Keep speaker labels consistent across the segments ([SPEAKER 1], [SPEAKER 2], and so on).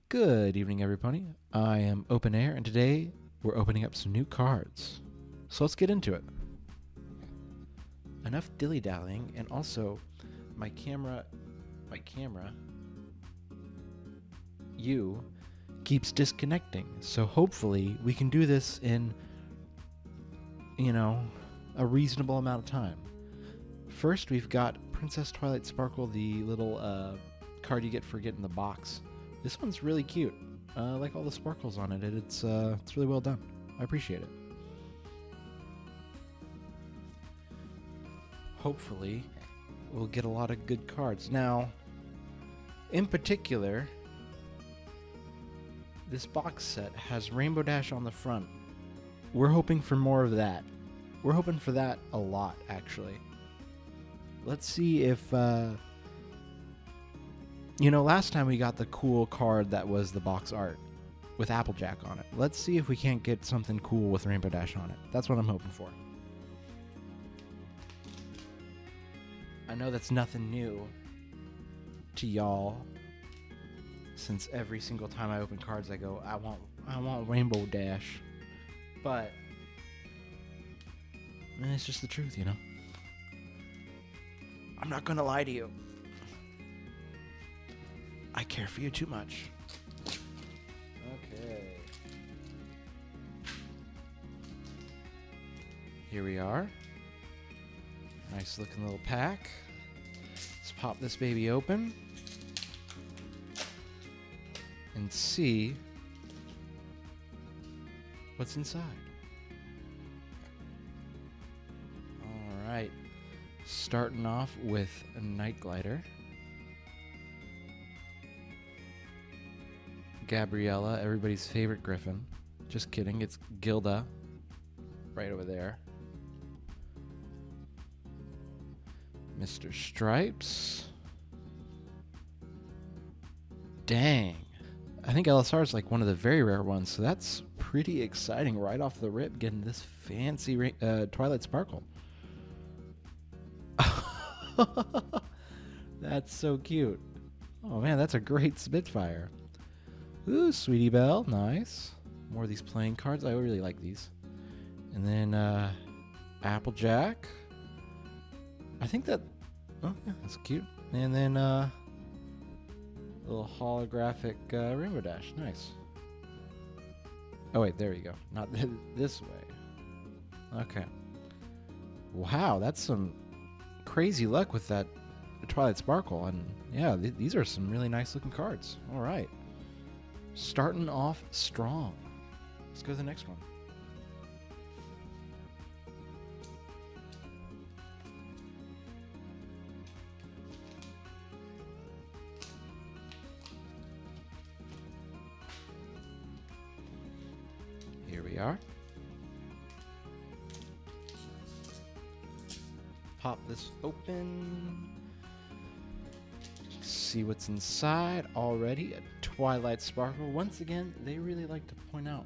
[SPEAKER 1] Good evening, everybody. I am Open Air, and today we're opening up some new cards. So let's get into it. Enough dilly-dallying, and also my camera, keeps disconnecting. So hopefully we can do this in, a reasonable amount of time. First, we've got Princess Twilight Sparkle, the little card you get for getting the box. This one's really cute. I like all the sparkles on it. It's really well done. I appreciate it. Hopefully, we'll get a lot of good cards. Now, in particular, this box set has Rainbow Dash on the front. We're hoping for more of that. We're hoping for that a lot, actually. Let's see if... last time we got the cool card that was the box art with Applejack on it. Let's see if we can't get something cool with Rainbow Dash on it. That's what I'm hoping for. I know that's nothing new to y'all, since every single time I open cards I go, I want Rainbow Dash. But it's just the truth, I'm not gonna lie to you. I care for you too much. Okay. Here we are. Nice looking little pack. Let's pop this baby open and see what's inside. All right. Starting off with a Night Glider. Gabriella, everybody's favorite griffin. Just kidding, it's Gilda. Right over there. Mr. Stripes. Dang. I think LSR is like one of the very rare ones, so that's pretty exciting right off the rip, getting this fancy Twilight Sparkle. That's so cute. Oh man, that's a great Spitfire. Ooh, Sweetie Belle, nice. More of these playing cards. I really like these. And then Applejack. I think that... Oh, yeah, that's cute. And then a little holographic Rainbow Dash. Nice. Oh, wait, there you go. Not this way. Okay. Wow, that's some crazy luck with that Twilight Sparkle. And yeah, these are some really nice looking cards. All right. Starting off strong. Let's go to the next one. Here we are. Pop this open. See what's inside already. A Twilight Sparkle. Once again, they really like to point out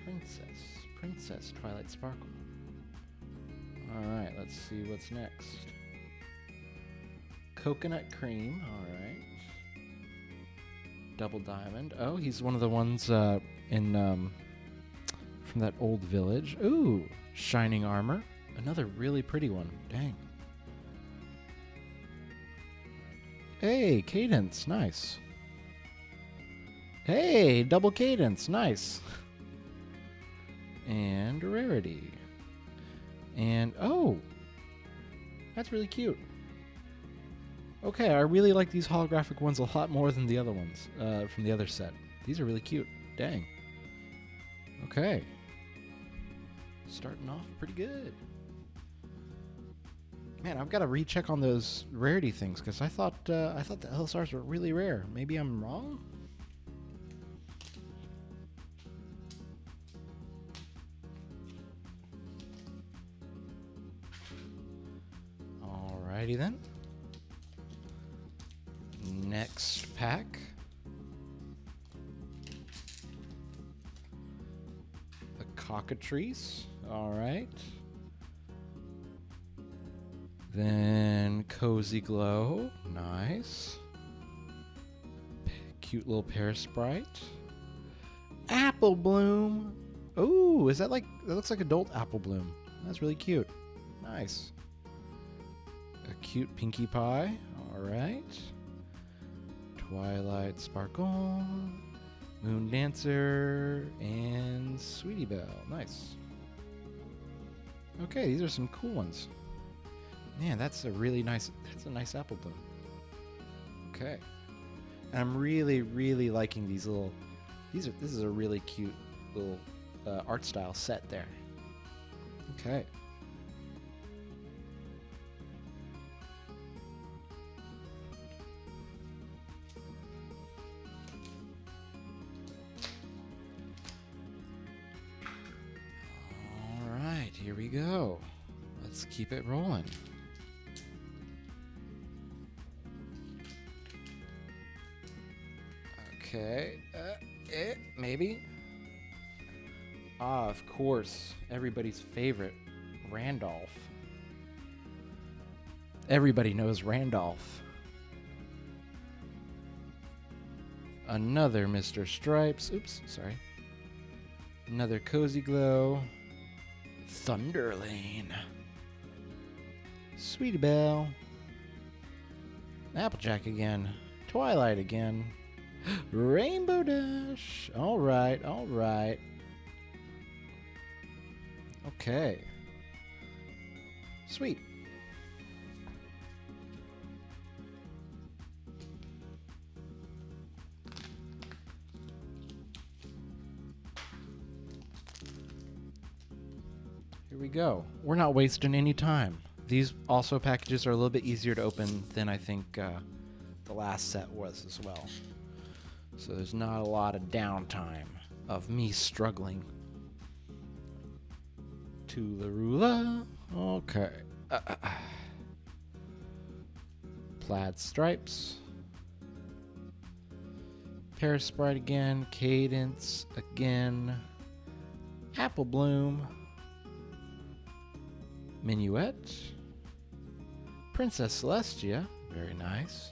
[SPEAKER 1] Princess Twilight Sparkle. Alright, let's see what's next. Coconut Cream, alright. Double Diamond. Oh, he's one of the ones from that old village. Ooh, Shining Armor. Another really pretty one. Dang. Hey, Cadence, nice. Hey, double Cadence, nice. And Rarity. And, oh, that's really cute. Okay, I really like these holographic ones a lot more than the other ones from the other set. These are really cute. Dang. Okay. Starting off pretty good. Man, I've got to recheck on those rarity things because I thought the LSRs were really rare. Maybe I'm wrong. Alrighty then. Next pack. The Cockatrice. Alright. Then Cozy Glow. Nice. cute little pear sprite. Apple Bloom. Oh, is that like, that looks like adult Apple Bloom. That's really cute. Nice. A cute Pinkie Pie. All right. Twilight Sparkle. Moon Dancer. And Sweetie Belle. Nice. Okay, these are some cool ones. Man, that's a nice Apple Bloom. Okay. And I'm really, really liking these little, this is a really cute little art style set there. Okay. All right, here we go. Let's keep it rolling. Okay, maybe. Ah, of course, everybody's favorite, Randolph. Everybody knows Randolph. Another Mr. Stripes. Oops, sorry. Another Cozy Glow. Thunderlane. Sweetie Belle. Applejack again. Twilight again. Rainbow Dash. All right, all right. Okay. Sweet. Here we go. We're not wasting any time. These also packages are a little bit easier to open than I think the last set was as well. So there's not a lot of downtime of me struggling. Tularula. Okay. Plaid Stripes. Pear Sprite again. Cadence again. Apple Bloom. Minuet. Princess Celestia. Very nice.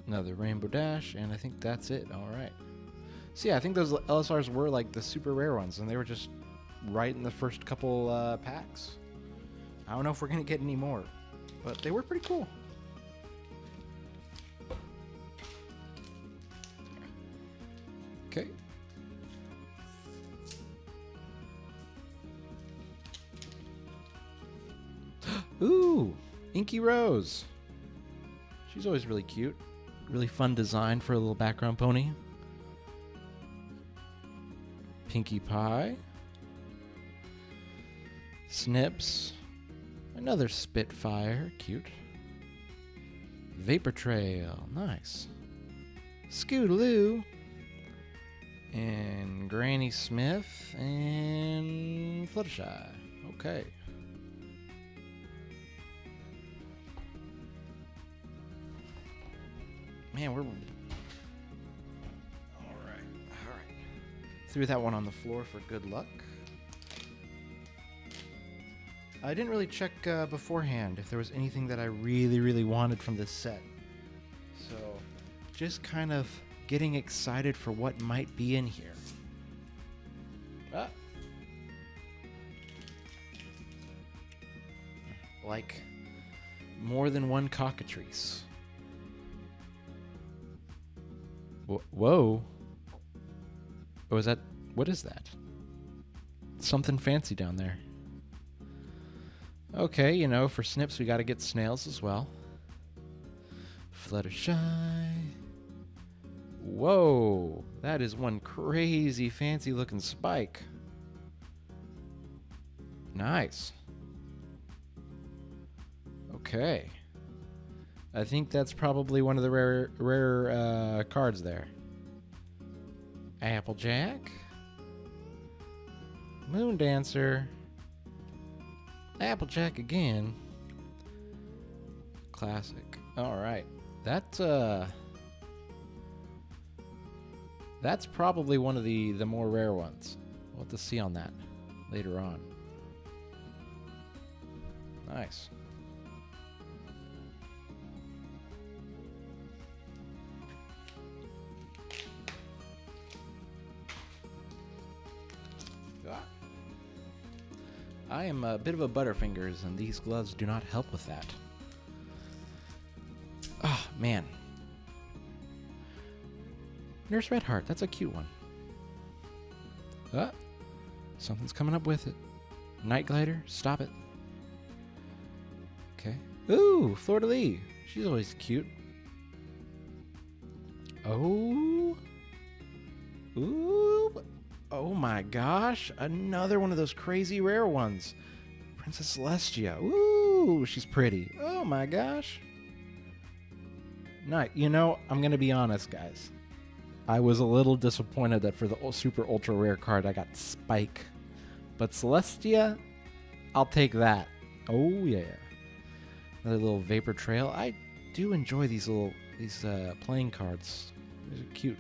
[SPEAKER 1] Another Rainbow Dash, and I think that's it. All right. So yeah, I think those LSRs were like the super rare ones, and they were just right in the first couple packs. I don't know if we're gonna get any more, but they were pretty cool. Okay. Ooh, Inky Rose. She's always really cute. Really fun design for a little background pony. Pinkie Pie. Snips. Another Spitfire. Cute. Vapor Trail. Nice. Scootaloo. And Granny Smith. And Fluttershy. Okay. Man, we're... All right. Threw that one on the floor for good luck. I didn't really check beforehand if there was anything that I really, really wanted from this set. So, just kind of getting excited for what might be in here. Like, more than one cockatrice. Whoa. Oh, is that... What is that? Something fancy down there. Okay, you know, for Snips, we gotta get snails as well. Fluttershy. Whoa. That is one crazy fancy looking spike. Nice. Okay. I think that's probably one of the rare cards there. Applejack. Moon Dancer. Applejack again. Classic. Alright. That's probably one of the more rare ones. We'll have to see on that later on. Nice. I am a bit of a butterfingers, and these gloves do not help with that. Oh, man. Nurse Redheart, that's a cute one. Something's coming up with it. Night Glider, stop it. Okay. Ooh, Fleur de Lis. She's always cute. Oh. Ooh. Oh my gosh. Another one of those crazy rare ones. Princess Celestia. Ooh, she's pretty. Oh my gosh. Nice. You know, I'm going to be honest, guys. I was a little disappointed that for the super ultra rare card I got Spike. But Celestia, I'll take that. Oh yeah. Another little Vapor Trail. I do enjoy these playing cards. These are cute.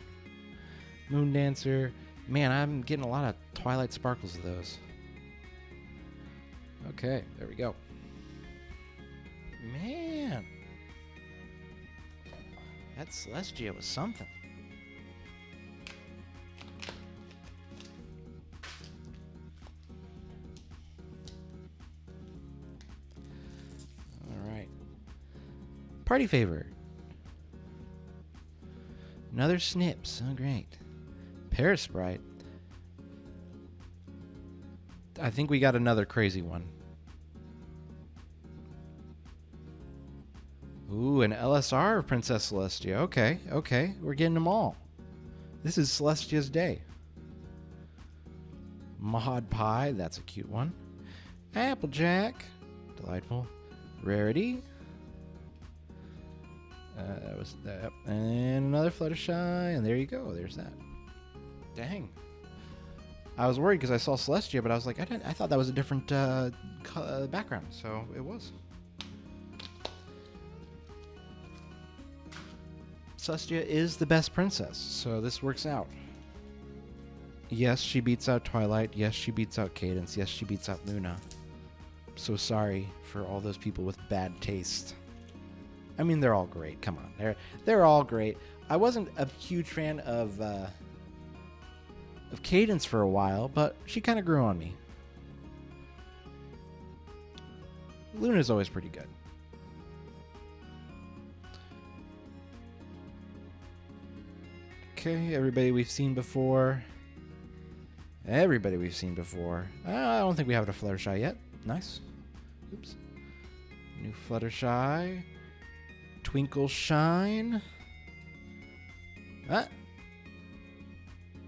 [SPEAKER 1] Moon Dancer. Man, I'm getting a lot of Twilight Sparkles of those. Okay, there we go. Man. That Celestia was something. Alright. Party Favor. Another Snips. Oh, great. Parasprite. I think we got another crazy one. Ooh, an LSR of Princess Celestia. Okay, okay. We're getting them all. This is Celestia's day. Mahad Pie. That's a cute one. Applejack. Delightful. Rarity. That was that. And another Fluttershy. And there you go. There's that. Dang. I was worried because I saw Celestia, but I was like, I thought that was a different background. So it was. Celestia is the best princess, so this works out. Yes, she beats out Twilight. Yes, she beats out Cadence. Yes, she beats out Luna. So sorry for all those people with bad taste. I mean, they're all great. Come on, they're all great. I wasn't a huge fan of Cadence for a while, but she kind of grew on me. Luna's always pretty good. Okay, everybody we've seen before. Everybody we've seen before. I don't think we have a Fluttershy yet. Nice. Oops. New Fluttershy. Twinkle Shine.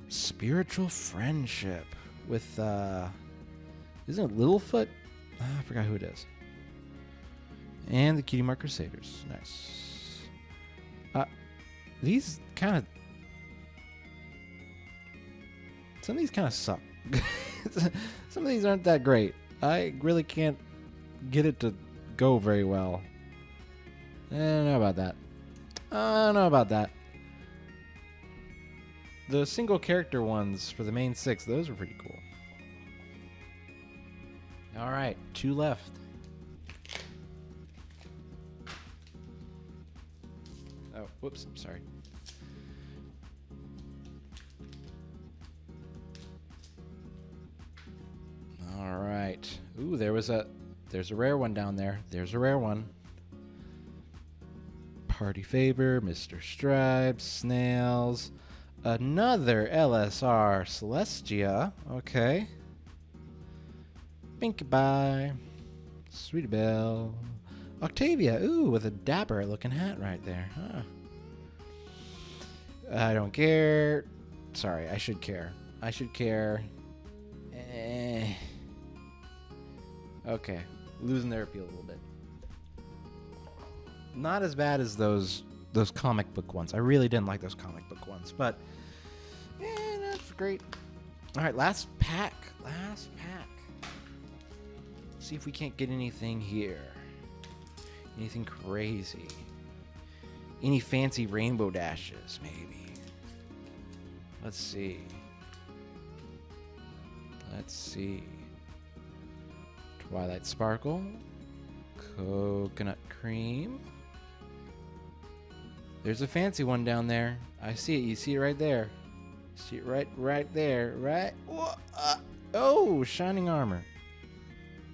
[SPEAKER 1] Spiritual Friendship with isn't it Littlefoot? I forgot who it is. And the Cutie Mark Crusaders. Nice. These kind of some of these kind of suck. Some of these aren't that great. I really can't get it to go very well. I don't know about that. I don't know about that. The single character ones for the main 6, those were pretty cool. Alright, 2 left. Oh, whoops, sorry. Alright. Ooh, there's a rare one down there. There's a rare one. Party Favor, Mr. Stripes, Snails. Another LSR Celestia. Okay. Pinkie Pie. Sweetie Belle. Octavia. Ooh, with a dapper looking hat right there. Huh. I don't care. Sorry, I should care. I should care. Okay. Losing their appeal a little bit. Not as bad as those comic book ones. I really didn't like those comic book ones, but that's great. All right, last pack. See if we can't get anything here. Anything crazy. Any fancy rainbow dashes, maybe. Let's see. Twilight Sparkle. Coconut Cream. There's a fancy one down there. I see it. You see it right there. See it right there. Right. Oh, Shining Armor.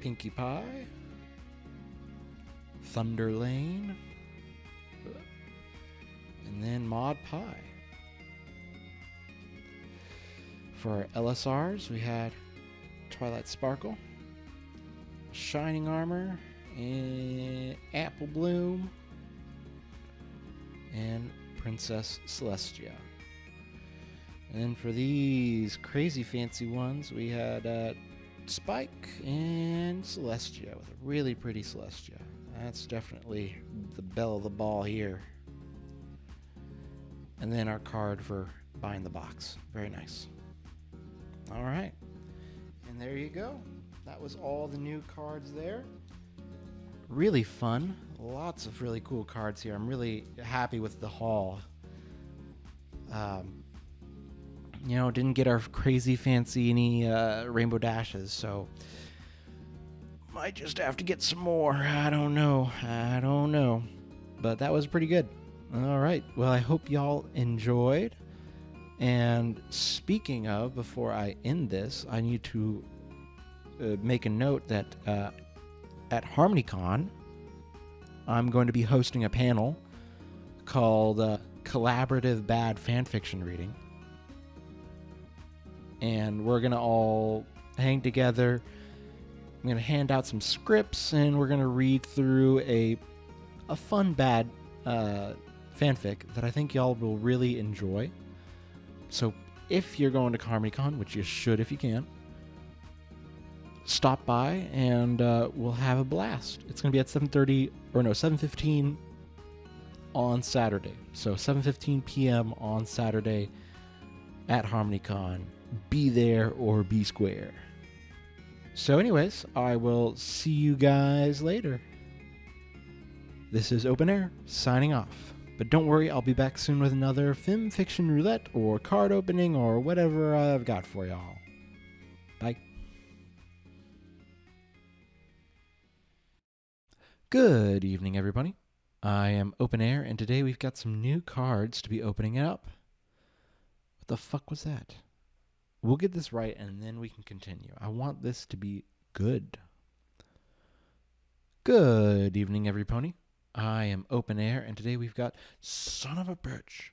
[SPEAKER 1] Pinkie Pie, Thunder Lane, and then Mod Pie. For our LSRs, we had Twilight Sparkle, Shining Armor, and Apple Bloom, and Princess Celestia. And then for these crazy fancy ones, we had Spike and Celestia, with a really pretty Celestia. That's definitely the belle of the ball here. And then our card for buying the box. Very nice. All right. And there you go. That was all the new cards there. Really fun. Lots of really cool cards here. I'm really happy with the haul. Didn't get our crazy fancy any Rainbow Dashes, so might just have to get some more. I don't know. But that was pretty good. All right. Well, I hope y'all enjoyed. And speaking of, before I end this, I need to make a note that at HarmonyCon, I'm going to be hosting a panel called Collaborative Bad Fanfiction Reading. And we're going to all hang together. I'm going to hand out some scripts, and we're going to read through a fun bad fanfic that I think y'all will really enjoy. So if you're going to HarmonyCon, which you should if you can, stop by and we'll have a blast. It's going to be at 7:15 on Saturday. So 7:15 p.m. on Saturday at HarmonyCon. Be there or be square. So anyways, I will see you guys later. This is Open Air, signing off. But don't worry, I'll be back soon with another Film Fiction Roulette or card opening or whatever I've got for y'all. Bye. Good evening, everybody. I am Open Air, and today we've got some new cards to be opening up. What the fuck was that? We'll get this right, and then we can continue. I want this to be good. Good evening, every pony. I am Open Air, and today we've got Son of a Bitch.